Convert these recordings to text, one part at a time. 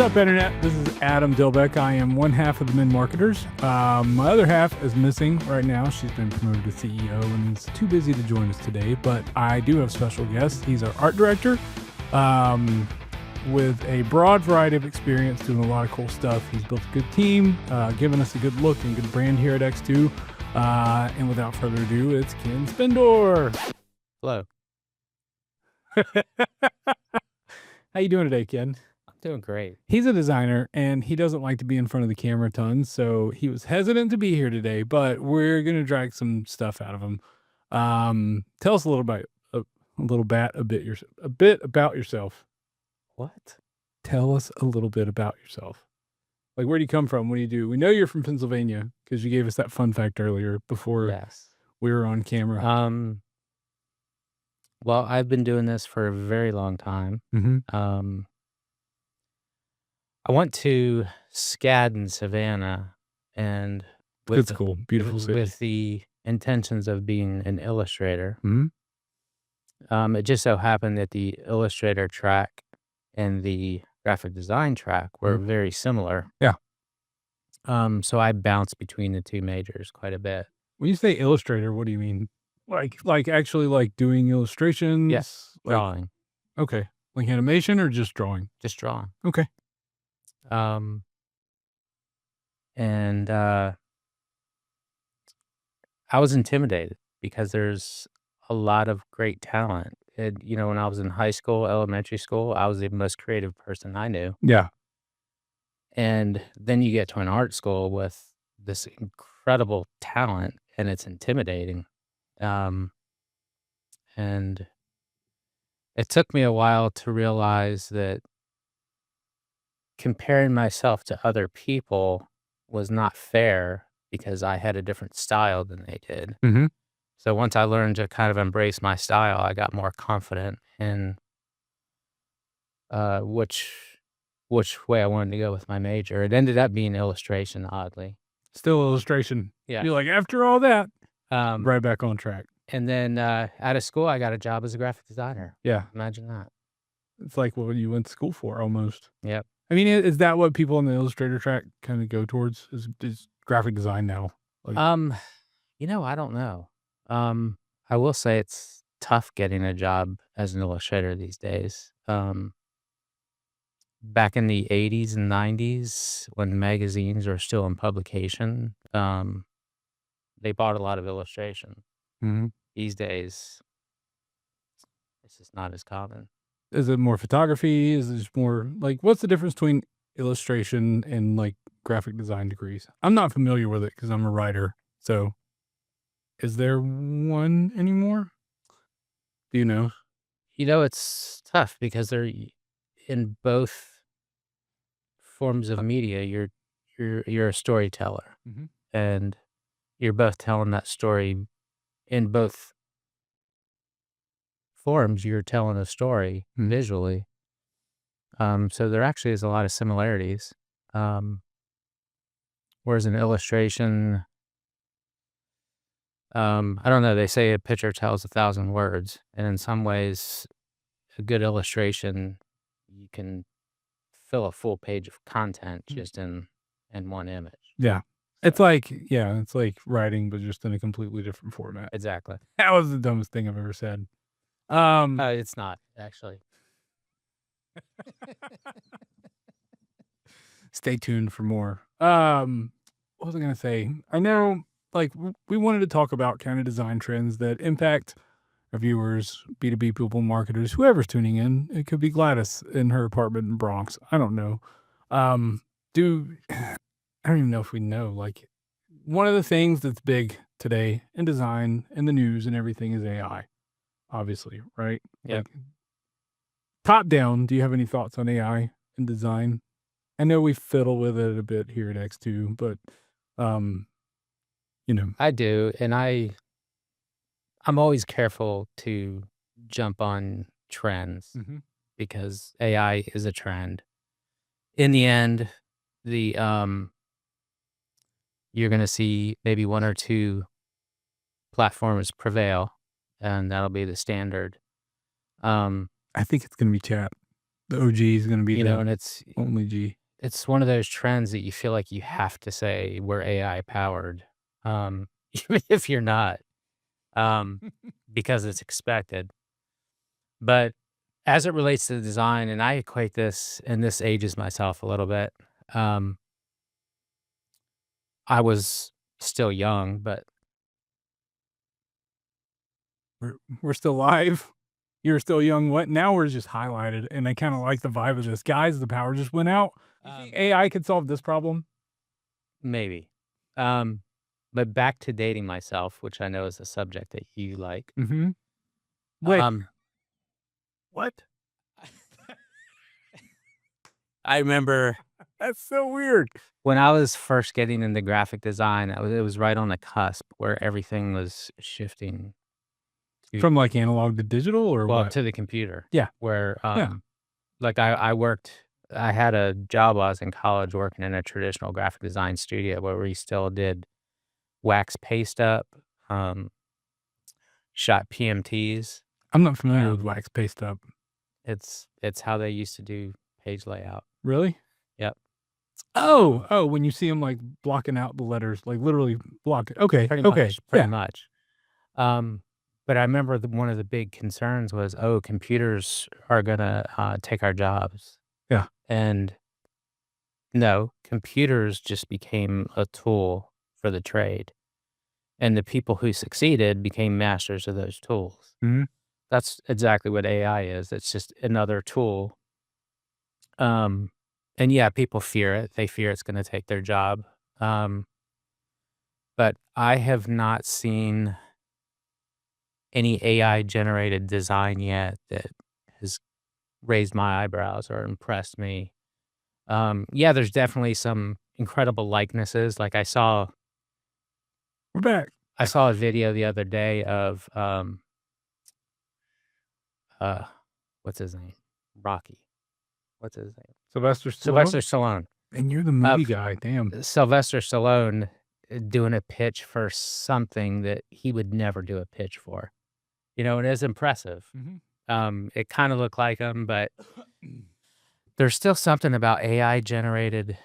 What's up, Internet? This is Adam Dilbeck. I am one half of the Men Marketers. My other half is missing right now. She's been promoted to CEO and is too busy to join us today, but I do have a special guest. He's our art director with a broad variety of experience doing a lot of cool stuff. He's built a good team, given us a good look and good brand here at X2. And without further ado, it's Ken Szpindor. Hello. How you doing today, Ken? Doing great. He's a designer and he doesn't like to be in front of the camera a ton, so he was hesitant to be here today, but we're gonna drag some stuff out of him. Tell us a bit about yourself. What? Tell us a little bit about yourself. Like, where do you come from? What do you do? We know you're from Pennsylvania because you gave us that fun fact earlier before Yes. we were on camera. Well, I've been doing this for a very long time. Mm-hmm. I went to SCAD in Savannah, and It's cool, beautiful city. with the intentions of being an illustrator. Mm-hmm. It just so happened that the illustrator track and the graphic design track were very similar. Yeah. So I bounced between the two majors quite a bit. When you say illustrator, what do you mean? Like actually like doing illustrations? Yes, Like, drawing, okay. Like animation or just drawing? just drawing. Okay. And I was intimidated because there's a lot of great talent. And, when I was in high school, elementary school, I was the most creative person I knew. Yeah. And then you get to an art school with this incredible talent, and it's intimidating. And it took me a while to realize that comparing myself to other people was not fair because I had a different style than they did. Mm-hmm. So once I learned to kind of embrace my style, I got more confident in which way I wanted to go with my major. It ended up being illustration, oddly. Still illustration. Yeah. You're like, after all that, Um, right back on track. and then out of school, I got a job as a graphic designer. Yeah. Imagine that. It's like what you went to school for almost. Yep. I mean, is that what people in the illustrator track kind of go towards? Is graphic design now? Like, I don't know. I will say it's tough getting a job as an illustrator these days. Back in the 80s and 90s, when magazines were still in publication, they bought a lot of illustration. mm-hmm. These days, it's just not as common. Is it more photography? Is it just more like, what's the difference between illustration and like graphic design degrees? I'm not familiar with it because I'm a writer. So is there one anymore? Do you know? It's tough because they're in both forms of media. You're a storyteller, Mm-hmm. and you're both telling that story in both forms. You're telling a story visually. So there actually is a lot of similarities. Whereas an illustration, I don't know, they say a picture tells 1,000 words. And in some ways, a good illustration, you can fill a full page of content just in one image. Yeah. It's like writing, but just in a completely different format. Exactly. That was the dumbest thing I've ever said. It's not, actually. Stay tuned for more. What was I going to say? I know, like, we wanted to talk about kind of design trends that impact our viewers, B2B people, marketers, whoever's tuning in. It could be Gladys in her apartment in Bronx. I don't know. I don't even know if we know. Like, one of the things that's big today in design and the news and everything is AI, obviously, right? Yep. Like, top down, do you have any thoughts on AI and design? I know we fiddle with it a bit here at X2, but, I do. And I'm always careful to jump on trends because AI is a trend. In the end, you're going to see maybe one or two platforms prevail, and that'll be the standard. I think it's going to be chat. The OG is going to be the and it's only G. one of those trends that you feel like you have to say we're AI powered, even if you're not, um, because it's expected. But as it relates to the design, and I equate this, and this ages myself a little bit. Um, I was still young, but We're still live. You're still young. What now? We're just highlighted, and I kind of like the vibe of this. Guys, the power just went out. You think AI could solve this problem? maybe. Um, but back to dating myself, which I know is a subject that you like. Mm-hmm. Wait, Um, what? I remember That's so weird. when I was first getting into graphic design, it was right on the cusp where everything was shifting From like analog to digital, or well what? to the computer. Yeah. Where Yeah. like I had a job while I was in college working in a traditional graphic design studio where we still did wax paste up, um, shot PMTs. I'm not familiar with Um, wax paste up. it's how they used to do page layout. Really? Yep, Oh, when you see them like blocking out the letters, like literally block it. Okay. pretty Okay. pretty Yeah. much. Um, but I remember one of the big concerns was, oh, computers are gonna take our jobs. Yeah. And no, computers just became a tool for the trade, and the people who succeeded became masters of those tools. Mhm. That's exactly what AI is. It's just another tool. Um, and yeah, people fear it. They fear it's going to take their job. Um, but I have not seen any AI generated design yet that has raised my eyebrows or impressed me. Yeah, there's definitely some incredible likenesses. Like We're back. I saw a video the other day of uh what's his name? Rocky. What's his name? Sylvester Stallone. Sylvester Stallone. And you're the movie Of guy. Damn. Sylvester Stallone doing a pitch for something that he would never do a pitch for. And it's impressive. Mhm. It kind of looked like him, but there's still something about AI generated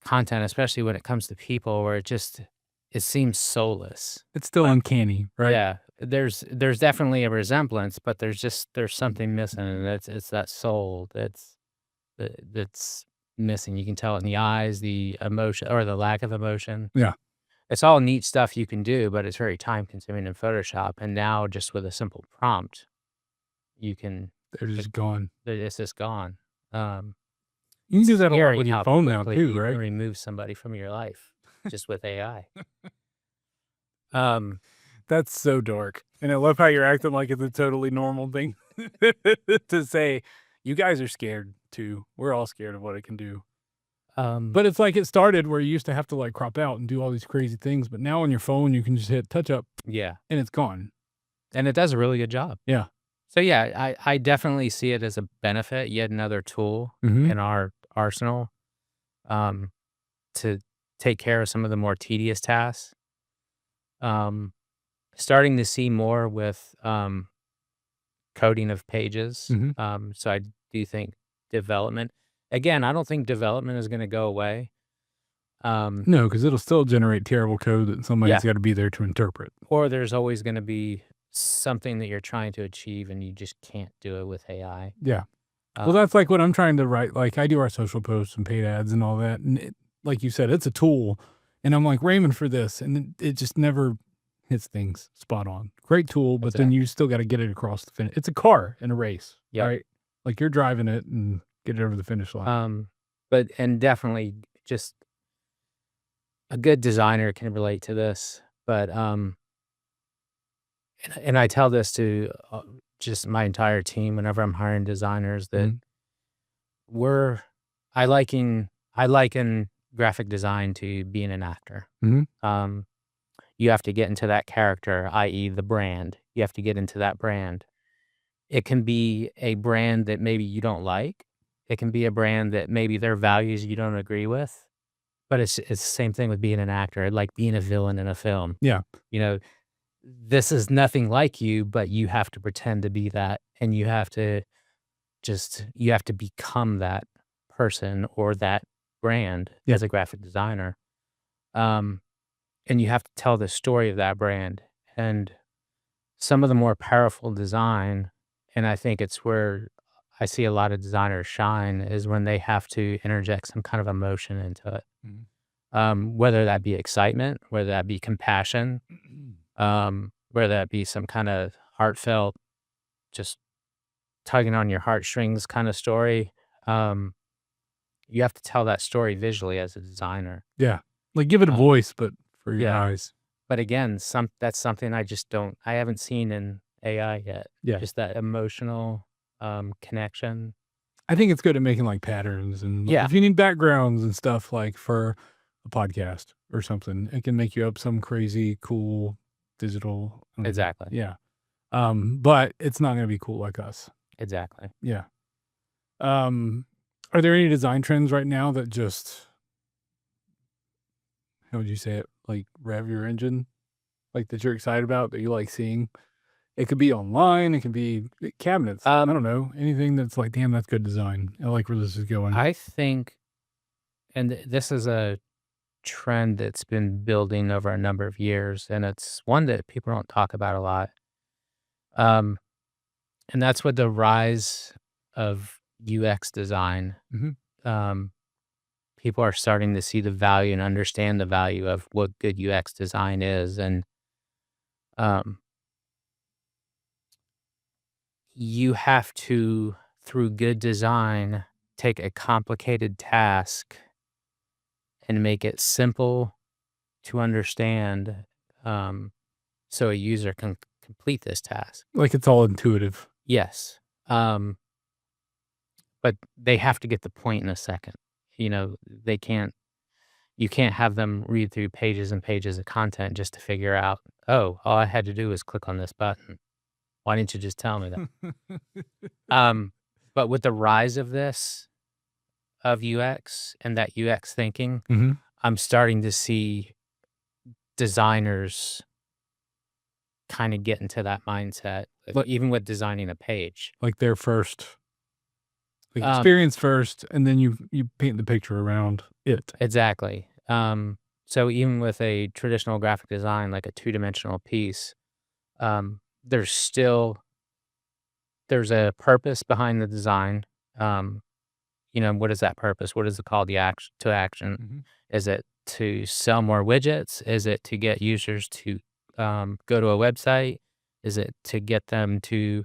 content, especially when it comes to people, where it seems soulless. It's still uncanny, right? Yeah, there's definitely a resemblance, but there's something missing, and it's that soul that's missing. You can tell it in the eyes, the emotion or the lack of emotion. Yeah. It's all neat stuff you can do, but it's very time consuming in Photoshop. And now, just with a simple prompt, you can They're just gone. it's just gone. You can do that a lot Scary with your how phone now quickly too, you right? can remove somebody from your life just with AI. Um, That's so dark. And I love how you're acting like it's a totally normal thing to say. You guys are scared too. We're all scared of what it can do. But it's like it started where you used to have to like crop out and do all these crazy things, but now on your phone you can just hit touch up yeah, and it's gone. and it does a really good job. Yeah. So yeah, I definitely see it as a benefit, yet another tool Mhm. in our arsenal, to take care of some of the more tedious tasks. Starting to see more with coding of pages. Mhm. So I do think development. Again, I don't think development is going to go away. No, because it'll still generate terrible code that Yeah. somebody's got to be there to interpret. Or there's always going to be something that you're trying to achieve and you just can't do it with AI. Yeah. Uh, Well, that's like what I'm trying to write. Like I do our social posts and paid ads and all that. And like you said, it's a tool. And I'm like Raymond for this. And it just never hits things spot on. Great tool, but then you still got to get it across the finish. It's a car in a race, Yep. right? Like you're driving it and get it over the finish line. And definitely just a good designer can relate to this, but and I tell this to just my entire team whenever I'm hiring designers that Mhm. I liken graphic design to being an actor. Mhm. You have to get into that character, i.e. the brand. You have to get into that brand. It can be a brand that maybe you don't like. It can be a brand that maybe their values you don't agree with. But it's the same thing with being an actor, like being a villain in a film. Yeah. This is nothing like you, but you have to pretend to be that, and you have to just you have to become that person or that brand Yeah. as a graphic designer. Um, and you have to tell the story of that brand. And some of the more powerful design, and I think it's where I see a lot of designers shine, is when they have to interject some kind of emotion into it. Mhm. Whether that be excitement, whether that be compassion, whether that be some kind of heartfelt, just tugging on your heartstrings kind of story. Um, you have to tell that story visually as a designer. Yeah. Like, give it a Uh, voice, but for your yeah. eyes. But again, that's something I haven't seen in AI yet. Yeah. Just that emotional connection. I think it's good at making, like, patterns and Yeah, if you need backgrounds and stuff, like, for a podcast or something, it can make you up some crazy cool digital exactly. yeah. But it's not gonna be cool like us. Exactly. Yeah. Um, are there any design trends right now that just how would you say it? Like, rev your engine? Like, that you're excited about, that you like seeing? It could be online, it could be cabinets. I Um, don't know, anything that's like, "Damn, that's good design. I like where this is going." I think, and this is a trend that's been building over a number of years, and it's one that people don't talk about a lot. Um, and that's with the rise of UX design. Mhm. Um, People are starting to see the value and understand the value of what good UX design is, and um, you have to, through good design, take a complicated task and make it simple to understand, so a user can complete this task. Like, it's all intuitive. Yes, um, but they have to get the point in a second. They can't. You can't have them read through pages and pages of content just to figure out, oh, all I had to do was click on this button. Why didn't you just tell me that? Um, but with the rise of this, of UX and that UX thinking, Mhm. I'm starting to see designers kinda get into that mindset, Like even with designing a page. like, their first like, Um, experience first, and then you paint the picture around it. exactly. So even with a traditional graphic design, like a two-dimensional piece, there's still there's a purpose behind the design. Um, what is that purpose? What is the call to action? Mhm. Is it to sell more widgets? Is it to get users to go to a website? Is it to get them to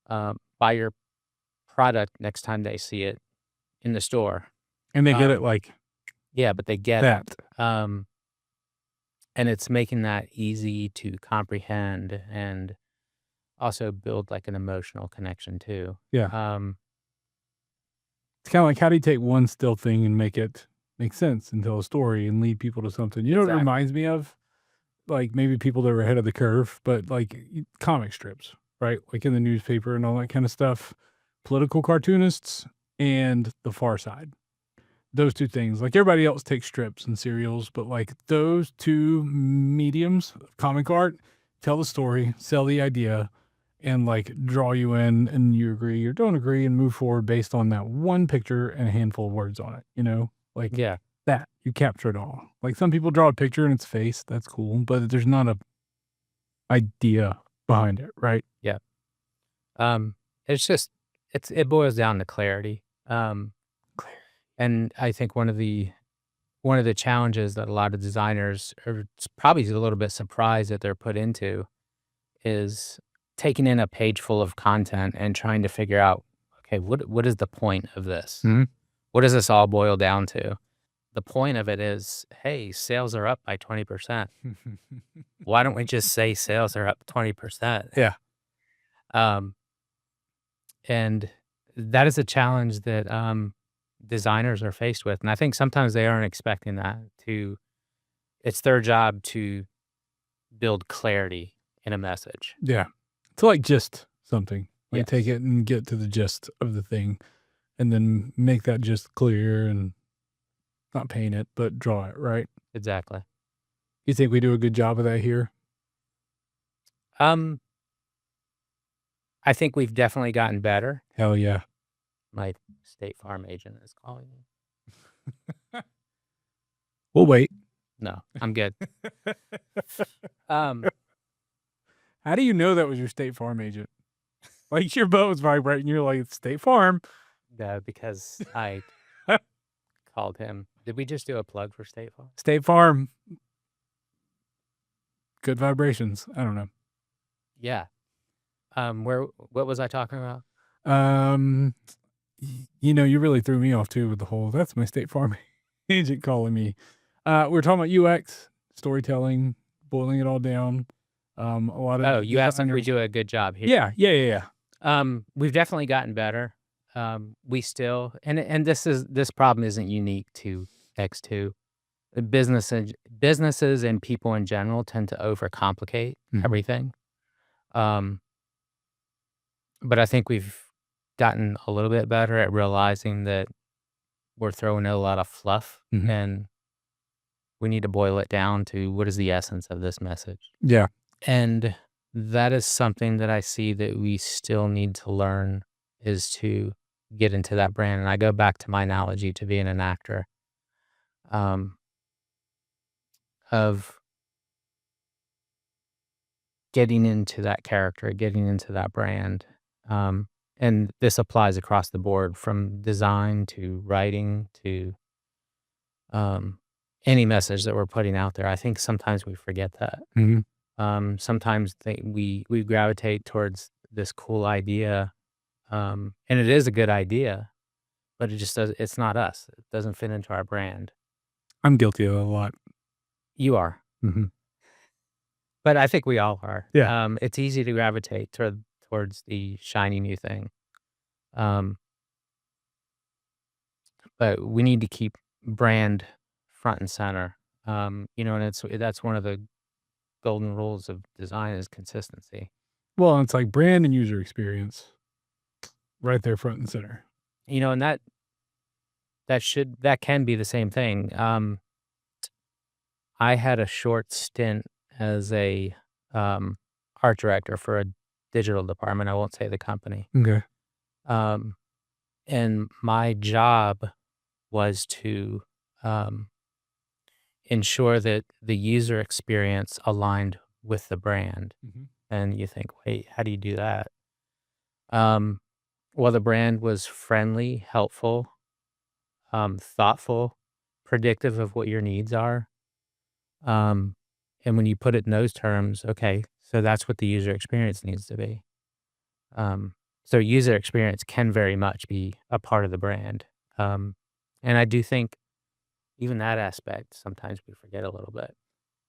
buy your product next time they see it in the store? And they get Uh, it like yeah, but they get it. that. Um, and it's making that easy to comprehend and also build like an emotional connection too. Yeah. Um, It's kinda like, how do you take one still thing and make it make sense and tell a story and lead people to something? You know what it exactly. reminds me of? Like, maybe people that are ahead of the curve, but, like, comic strips, right? Like, in the newspaper and all that kinda stuff. Political cartoonists and the far side. Those 2 things. Like, everybody else takes strips and serials, but, like, those 2 mediums of comic art tell the story, sell the idea, and, like, draw you in, and you agree or don't agree and move forward based on that one picture and a handful of words on it, you know? Like, Yeah. that. You capture it all. Like, some people draw a picture in its face, that's cool, but there's not a idea behind it, right? Yeah. Um, it's just it boils down to clarity. And I think one of the challenges that a lot of designers are probably a little bit surprised that they're put into is taking in a page full of content and trying to figure out, okay, what is the point of this? Mhm. What does this all boil down to? The point of it is, hey, sales are up by 20%. Why don't we just say sales are up 20%? Yeah. Um, and that is a challenge that designers are faced with. And I think sometimes they aren't expecting that it's their job to build clarity in a message. Yeah. To, like, gist something. Like, take Yes, it and get to the gist of the thing, and then make that gist clear and not paint it, but draw it, right? exactly. You think we do a good job of that here? Um, I think we've definitely gotten better. Hell yeah. My State Farm agent is calling me. We'll wait. No, I'm good. Um, How do you know that was your State Farm agent? Like your boat was vibrating, you're like, it's State Farm. no, because I called him. Did we just do a plug for State Farm? State Farm. Good vibrations. I don't know. Yeah. What was I talking about? You know, you really threw me off too with the whole, that's my State Farm agent calling me. We're talking about UX, storytelling, boiling it all down. A lot of Oh, you asked if we do a good job here. Yeah. We've definitely gotten better. We still, and this problem isn't unique to X2. Businesses and people in general tend to overcomplicate everything. But I think we've gotten a little bit better at realizing that we're throwing in a lot of fluff and we need to boil it down to what is the essence of this message. Yeah. And that is something that I see that we still need to learn, is to get into that brand. And I go back to my analogy to being an actor, of getting into that character, getting into that brand. And this applies across the board, from design to writing to any message that we're putting out there. I think sometimes we forget that. Sometimes we gravitate towards this cool idea, and it is a good idea, but it's not us. It doesn't fit into our brand. I'm guilty of it a lot. You are. But I think we all are. Yeah. It's easy to gravitate towards the shiny new thing. But we need to keep brand front and center. And that's one of the golden rules of design, is consistency. Well, it's like brand and user experience right there front and center. And that can be the same thing. I had a short stint as a art director for a digital department. I won't say the company. Okay. And my job was to ensure that the user experience aligned with the brand. And you think, wait, how do you do that? Well, the brand was friendly, helpful, thoughtful, predictive of what your needs are. And when you put it in those terms, okay, so that's what the user experience needs to be. So user experience can very much be a part of the brand. And I do think even that aspect, sometimes we forget a little bit.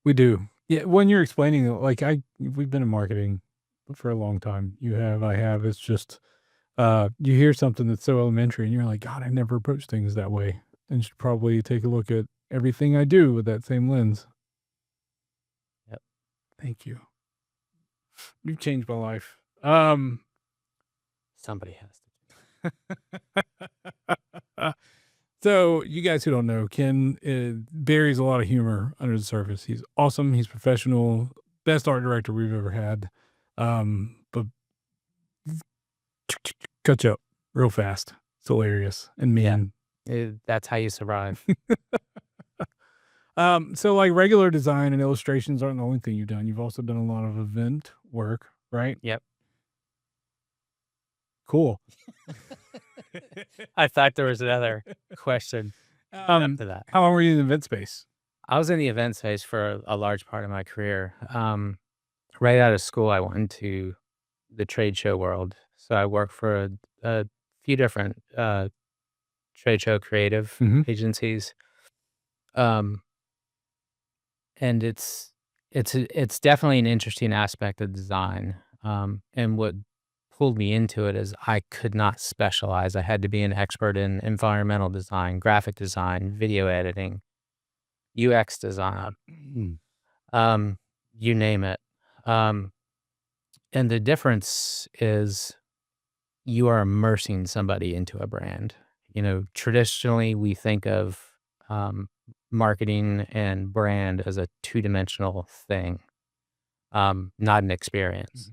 We do. Yeah, when you're explaining it, like we've been in marketing for a long time. I have. It's just you hear something that's so elementary and you're like, God, I never approached things that way. And should probably take a look at everything I do with that same lens. Yep. Thank you. You've changed my life. Somebody has to. So, you guys who don't know, Ken buries a lot of humor under the surface. He's awesome. He's professional. Best art director we've ever had. But cut you up real fast. It's hilarious and mean. Yeah, that's how you survive. So like regular design and illustrations aren't the only thing you've done. You've also done a lot of event work, right? Yep. Cool. I thought there was another question after that. How long were you in the event space? I was in the event space for a large part of my career. Right out of school, I went into the trade show world. So I worked for a few different trade show creative agencies. And it's definitely an interesting aspect of design. And what pulled me into it is I could not specialize. I had to be an expert in environmental design, graphic design, video editing, UX design, you name it. And the difference is you are immersing somebody into a brand. Traditionally we think of marketing and brand as a two-dimensional thing, not an experience.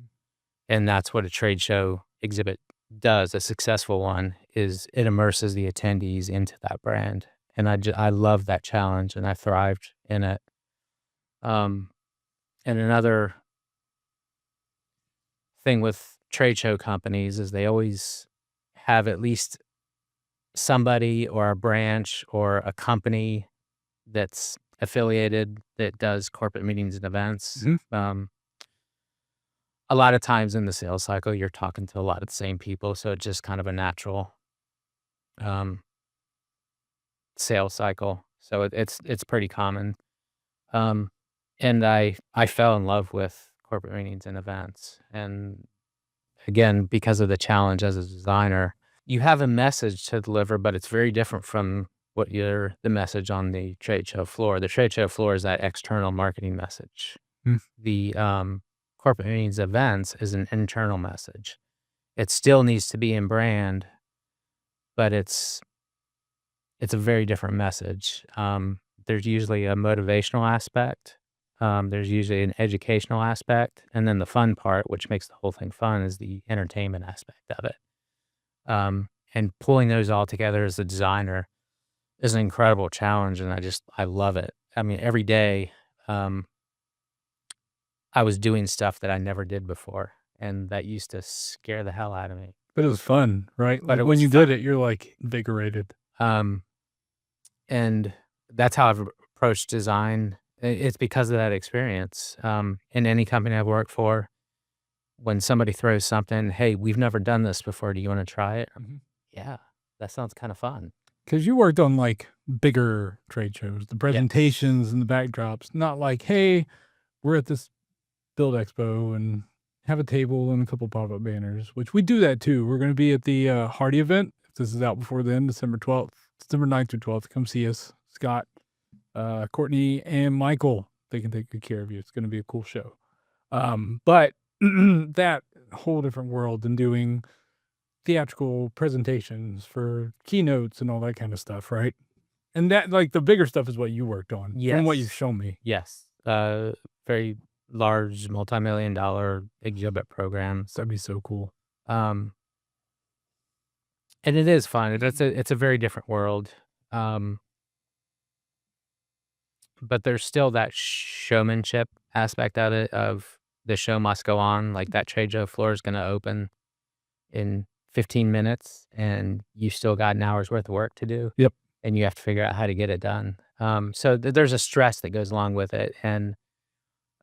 And that's what a trade show exhibit does. A successful one is it immerses the attendees into that brand. And I love that challenge, and I thrived in it. And another thing with trade show companies is they always have at least somebody or a branch or a company that's affiliated that does corporate meetings and events. A lot of times in the sales cycle, you're talking to a lot of the same people, so it's just kind of a natural um, sales cycle. So it's pretty common. Um, and I fell in love with corporate meetings and events. And again, because of the challenge as a designer, you have a message to deliver, but it's very different from the message on the trade show floor. The trade show floor is that external marketing message. The corporate meetings events is an internal message. It still needs to be in brand, but it's a very different message. There's usually a motivational aspect. There's usually an educational aspect, and then the fun part, which makes the whole thing fun, is the entertainment aspect of it. And pulling those all together as a designer is an incredible challenge, and I love it. I mean, every day, I was doing stuff that I never did before, and that used to scare the hell out of me. But it was fun, right? But Like it when was you fun. did it, you're like invigorated. And that's how I've approached design. It's because of that experience. In any company I've worked for, when somebody throws something, "Hey, we've never done this before. Do you want to try it?" Yeah, that sounds kind of fun. Because you worked on like bigger trade shows, the Yes. presentations and the backdrops, not like, hey, we're at this Build Expo and have a table and a couple pop-up banners, which we do that too. We're going to be at the Hardy event. If this is out before then, December 12th, December 9th through 12th. Come see us. Scott, Courtney, and Michael. They can take good care of you. It's going to be a cool show. But that whole different world than doing theatrical presentations for keynotes and all that kind of stuff, right? And that, like, the bigger stuff is what you worked on from what you've Yes. shown me. Yes. Very large multi-million-dollar exhibit programs. That'd be so cool. And it is fun. It's a very different world. But there's still that showmanship aspect of it, of the show must go on. Like, that trade show floor is gonna open in 15 minutes, and you still got an hour's worth of work to do. Yep. And you have to figure out how to get it done. So there's a stress that goes along with it, and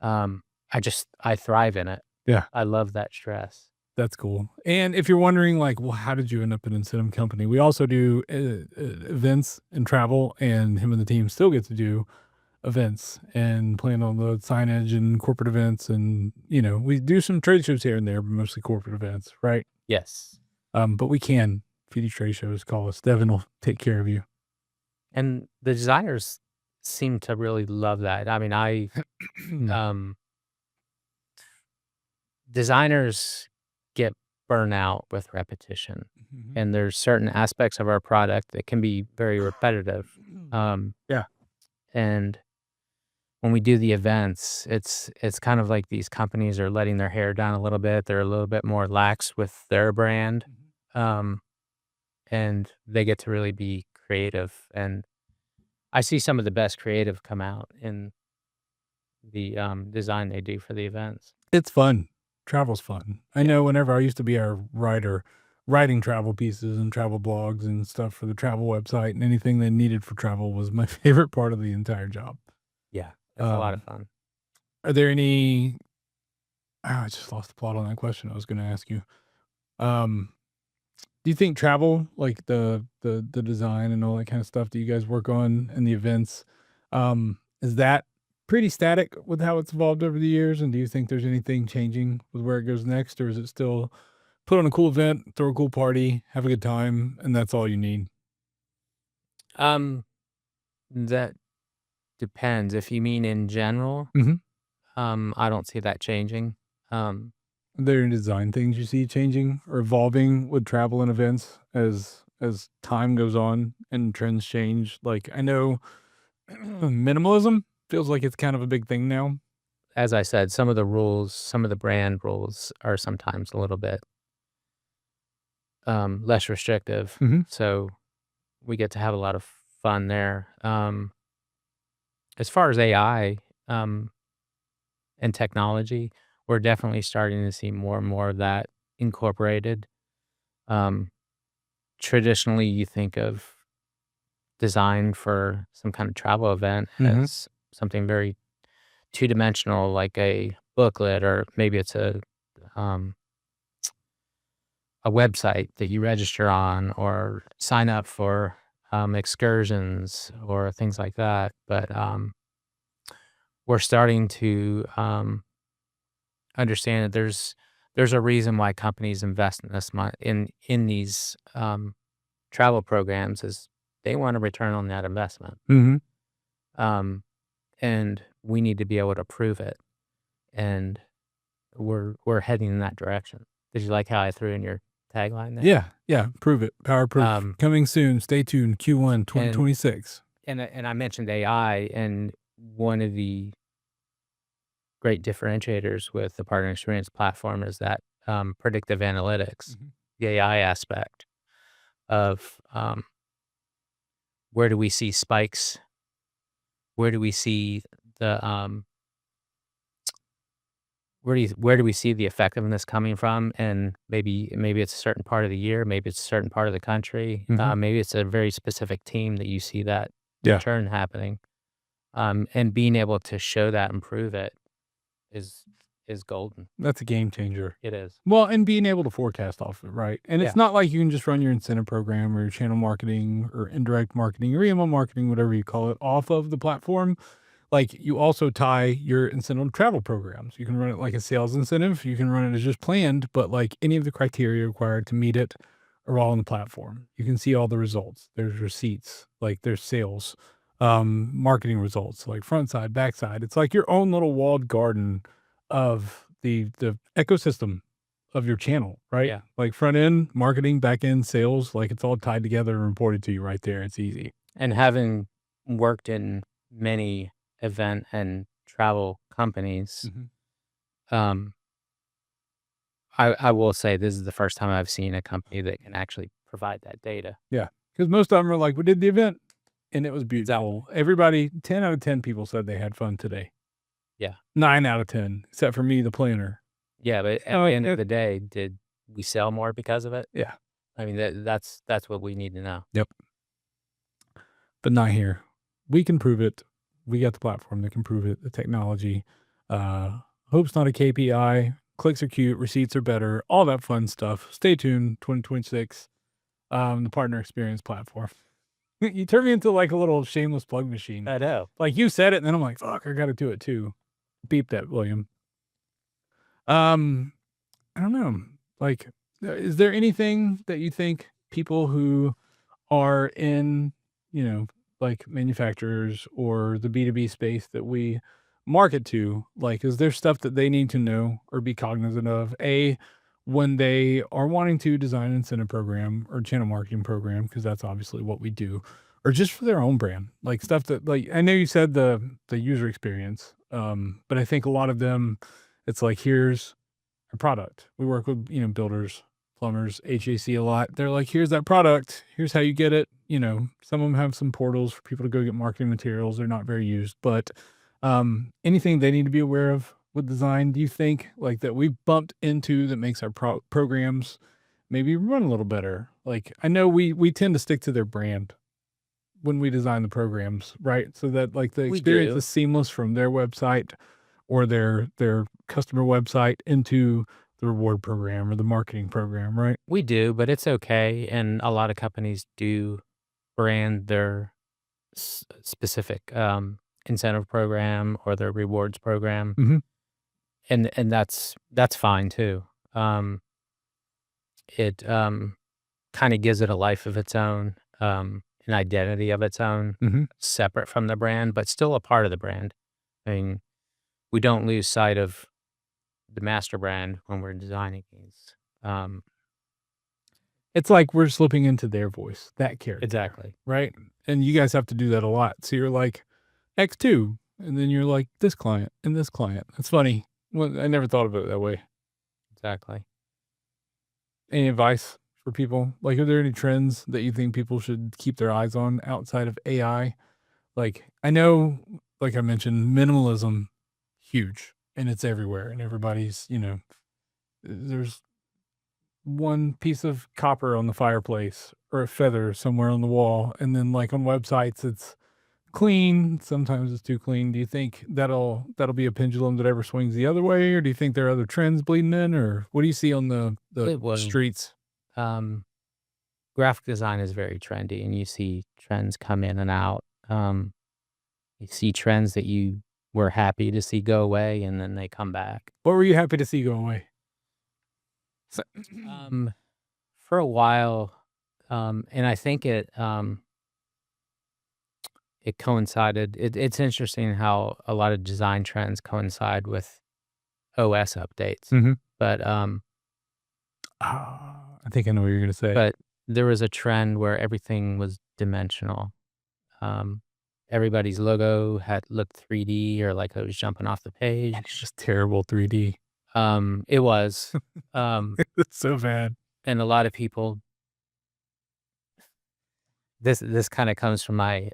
I thrive in it. Yeah. I love that stress. That's cool. And if you're wondering, like, well, how did you end up in Incentive Company? We also do events and travel, and him and the team still get to do events and plan on the signage and corporate events. And, we do some trade shows here and there, but mostly corporate events, right? Yes. But we can, if you do trade shows, call us. Devin will take care of you. And the designers seem to really love that. I mean, designers get burnout with repetition, and there's certain aspects of our product that can be very repetitive. Yeah. And when we do the events, it's kind of like these companies are letting their hair down a little bit. They're a little bit more lax with their brand, and they get to really be creative. And I see some of the best creative come out in the design they do for the events. It's fun. Travel's fun. I know whenever I used to be a writer, writing travel pieces and travel blogs and stuff for the travel website, and anything they needed for travel was my favorite part of the entire job. Yeah, it's a lot of fun. Are there any I just lost the plot on that question I was gonna ask you. Do you think travel, like the design and all that kind of stuff that you guys work on and the events, is that pretty static with how it's evolved over the years? And do you think there's anything changing with where it goes next, or is it still put on a cool event, throw a cool party, have a good time, and that's all you need? That depends. If you mean in general, I don't see that changing. Are there any design things you see changing or evolving with travel and events as time goes on and trends change? Like, I know minimalism feels like it's kind of a big thing now. as I said, some of the rules, some of the brand rules are sometimes a little bit less restrictive. Mhm. So we get to have a lot of fun there. As far as AI and technology, we're definitely starting to see more and more of that incorporated. Um, Traditionally, you think of design for some kind of travel event Mhm. as something very two-dimensional, like a booklet, or maybe it's um, a website that you register on or sign up for excursions or things like that. But we're starting to understand that there's a reason why companies invest in this in these travel programs is they want a return on that investment. Mhm. Um, and we need to be able to prove it. And we're heading in that direction. Did you like how I threw in your tagline there? Yeah, yeah, prove it. Power proof. Um, Coming soon. Stay tuned. Q1 and 2026. and I mentioned AI, and one of the great differentiators with the partner experience platform is that predictive analytics, Mhm. the AI aspect of where do we see spikes? Where do we see the where do we see the effectiveness coming from? And maybe it's a certain part of the year, maybe it's a certain part of the country, Mhm. maybe it's a very specific team that you see that Yeah, return happening. And being able to show that and prove it is is golden. that's a game changer. It is. Well, and being able to forecast off of it, right? And Yeah. it's not like you can just run your incentive program or your channel marketing or indirect marketing or email marketing, whatever you call it, off of the platform. Like, you also tie your incentive travel programs. You can run it like a sales incentive, you can run it as just planned, but, like, any of the criteria required to meet it are all on the platform. You can see all the results. There's receipts, like, there's sales, marketing results, like front side, back side. It's like your own little walled garden of the ecosystem of your channel, right? Yeah. Like, front end, marketing, back end, sales, like, it's all tied together and reported to you right there. It's easy. And having worked in many event and travel companies, Mhm. um, I will say this is the first time I've seen a company that can actually provide that data. Yeah, because most of them are like, "We did the event, and it was Exactly. beautiful." Everybody 10 out of 10 people said they had fun today. Yeah. 9 out of 10, except for me, the planner. Yeah, but at Oh, the end of it the day, did we sell more because of it? yeah. I mean, that's what we need to know. Yep, but not here. We can prove it. We got the platform that can prove it, the technology. Hope's not a KPI. Clicks are cute, receipts are better, all that fun stuff. Stay tuned, 2026, the partner experience platform. You turn me into, like, a little shameless plug machine. I know. Like, you said it, and then I'm like, "Fuck, I gotta do it too." Beep that, William. Um, I don't know. Like, is there anything that you think people who are in, you know, like, manufacturers or the B2B space that we market to, like, is there stuff that they need to know or be cognizant of? A, when they are wanting to design an incentive program or channel marketing program, because that's obviously what we do, or just for their own brand, like stuff that, like, I know you said the user experience, but I think a lot of them, it's like, here's a product. We work with, builders, plumbers, HAC a lot. They're like, here's that product. Here's how you get it. Some of them have some portals for people to go get marketing materials. They're not very used, but anything they need to be aware of with design, do you think, like, that we bumped into that makes our programs maybe run a little better? Like, I know we tend to stick to their brand when we design the programs, right? So that, like, the We experience do. is seamless from their website or their customer website into the reward program or the marketing program, right? We do, but it's okay, and a lot of companies do brand their specific, incentive program or their rewards program, Mhm. and that's fine too. Um, it, kinda gives it a life of its own, an identity of its own, Mhm. separate from the brand, but still a part of the brand. I mean, we don't lose sight of the master brand when we're designing these. It's like we're slipping into their voice, that character, Exactly. right? And you guys have to do that a lot. So you're like, X2. And then you're like, this client and this client. It's funny. Well, I never thought of it that way. Exactly. Any advice for people? Like, are there any trends that you think people should keep their eyes on outside of AI? Like, I know, like I mentioned, minimalism, huge, and it's everywhere, and everybody's, there's one piece of copper on the fireplace or a feather somewhere on the wall, and then like on websites, it's clean. Sometimes it's too clean. Do you think that'll be a pendulum that ever swings the other way, or do you think there are other trends bleeding in, or what do you see on the It will. streets? Graphic design is very trendy, and you see trends come in and out. You see trends that you were happy to see go away, and then they come back. What were you happy to see go away? For a while, and I think it coincided. It's interesting how a lot of design trends coincide with OS updates. Mhm. But I think I know what you're gonna say. but there was a trend where everything was dimensional. Everybody's logo had looked 3D or like it was jumping off the page. It's just terrible 3D. It was, It's so bad. and a lot of people. This kind of comes from my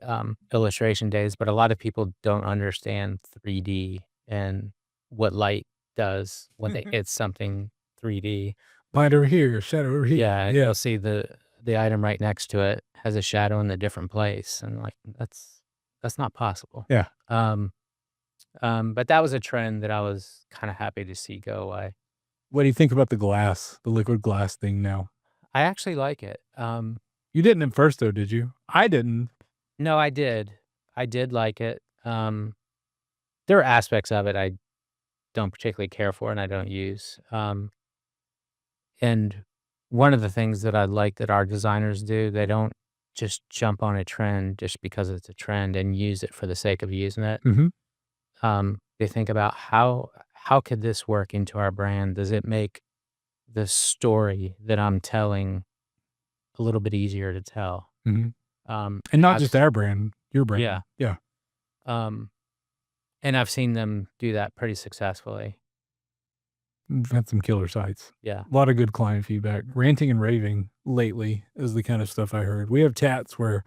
illustration days, but a lot of people don't understand 3D and what light does when they hit something 3D. Light over here, shadow over here. Yeah, Yeah. you'll see the item right next to it has a shadow in a different place, and like that's not possible. Yeah. But that was a trend that I was kind of happy to see go away. What do you think about the liquid glass thing now? I actually like it. You didn't at first though, did you? I didn't. No, I did. I did like it. There are aspects of it I don't particularly care for and I don't use. And one of the things that I like that our designers do, they don't just jump on a trend just because it's a trend and use it for the sake of using it. Mhm. They think about how could this work into our brand? Does it make the story that I'm telling a little bit easier to tell? Mhm. And not I've just s- our brand, your brand. Yeah. Yeah. And I've seen them do that pretty successfully. We've had some killer sites. Yeah. A lot of good client feedback. Ranting and raving lately is the kind of stuff I heard. We have chats where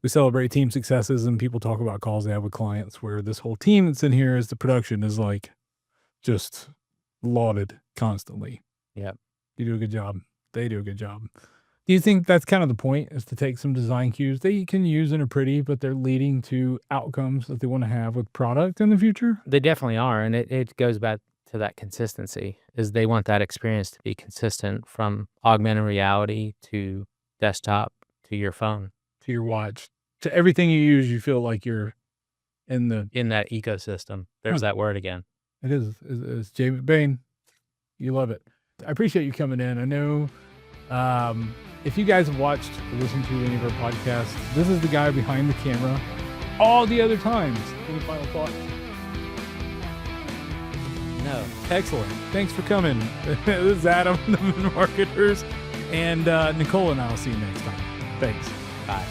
we celebrate team successes and people talk about calls they have with clients where this whole team that's in here as the production is like just lauded constantly. Yep. You do a good job. They do a good job. Do you think that's kind of the point, is to take some design cues that you can use and are pretty, but they're leading to outcomes that they want to have with product in the future? They definitely are. And it goes back to that consistency is they want that experience to be consistent from augmented reality to desktop to your phone To your watch, to everything you use, you feel like you're in in that ecosystem. There's that word again. it is James Bain. You love it. I appreciate you coming in. I know if you guys have watched or listened to any of our podcasts, this is the guy behind the camera all the other times. Any final thoughts? No. Excellent. Thanks for coming. This is Adam, the Marketers, and Nicole and I will see you next time. Thanks. Bye.